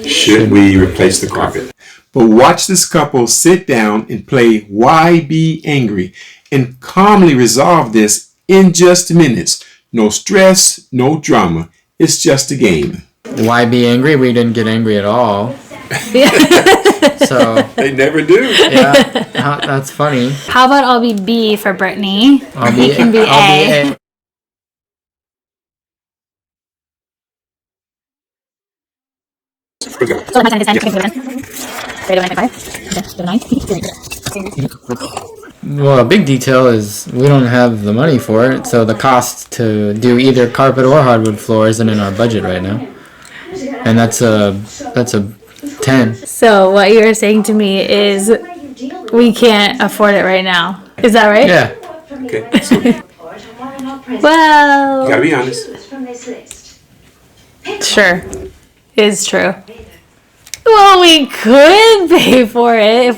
Should we replace the carpet? But watch this couple sit down and play YBAngry and calmly resolve this in just minutes. No stress, no drama. It's just a game. YBAngry? We didn't get angry at all. So they never do. Yeah, that's funny. How about I'll be B for Brittany? You can be A. Well, a big detail is we don't have the money for it, so the cost to do either carpet or hardwood floor isn't in our budget right now, and that's a 10. So what you were saying to me is we can't afford it right now. Is that right? Yeah. Okay. So, well, you gotta be honest. Sure. Is true. Well, we could pay for it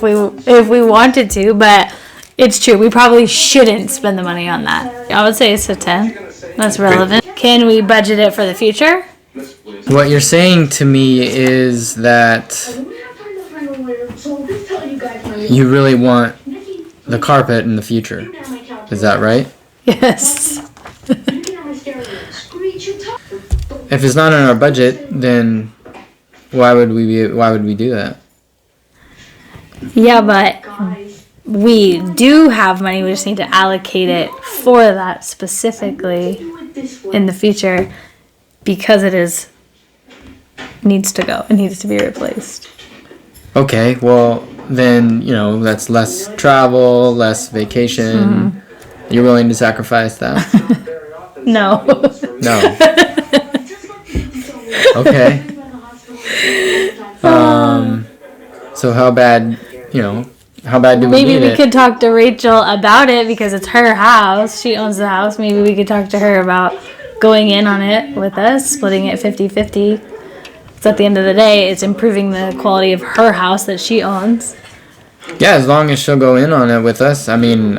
if we wanted to, but it's true. We probably shouldn't spend the money on that. I would say it's a 10. That's relevant. Can we budget it for the future? What you're saying to me is that you really want the carpet in the future. Is that right? Yes. If it's not in our budget, then why would we do that? Yeah, but we do have money. We just need to allocate it for that specifically in the future because it needs to go. It needs to be replaced. Okay, well then that's less travel, less vacation. Mm-hmm. You're willing to sacrifice that? No. No. Okay. So how bad do we Maybe need we it? could talk to Rachel about it because it's her house. She owns the house. Maybe we could talk to her about going in on it with us, splitting it 50-50. So at the end of the day, it's improving the quality of her house that she owns. Yeah, as long as she'll go in on it with us. I mean,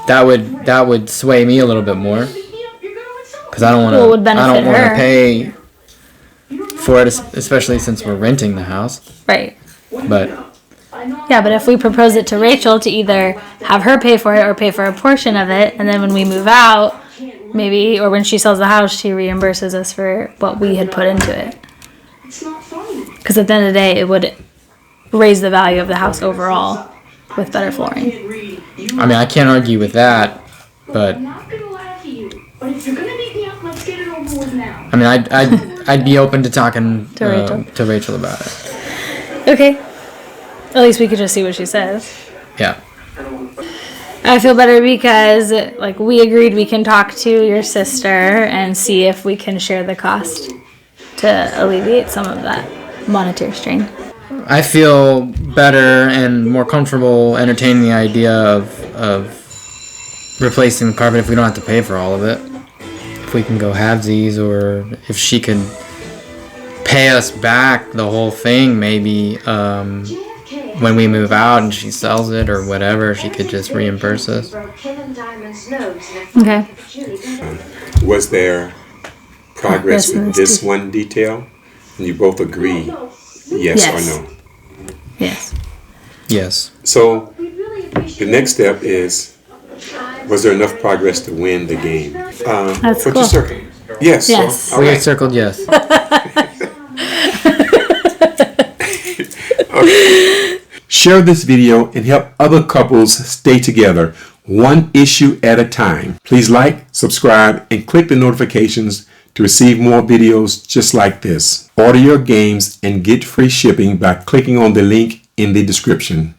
that would sway me a little bit more because I don't want to pay for it, especially since we're renting the house. Right. But if we propose it to Rachel to either have her pay for it or pay for a portion of it, and then when we move out, maybe, or when she sells the house, she reimburses us for what we had put into it. Because at the end of the day, it would raise the value of the house overall with better flooring. I mean, I can't argue with that, but I mean, I'd be open to talking to Rachel about it. Okay. At least we could just see what she says. Yeah. I feel better because, we agreed we can talk to your sister and see if we can share the cost to alleviate some of that monetary strain. I feel better and more comfortable entertaining the idea of replacing the carpet if we don't have to pay for all of it. If we can go halvesies, or if she could pay us back the whole thing, maybe when we move out and she sells it or whatever, she could just reimburse us. Okay. Was there progress with this one detail? And you both agree, yes or no? Yes. Yes. So the next step is, was there enough progress to win the game? That's put cool. your circle. Yes. Yes. So, all We right. circled yes. Okay. Share this video and help other couples stay together, one issue at a time. Please like, subscribe, and click the notifications to receive more videos just like this. Order your games and get free shipping by clicking on the link in the description.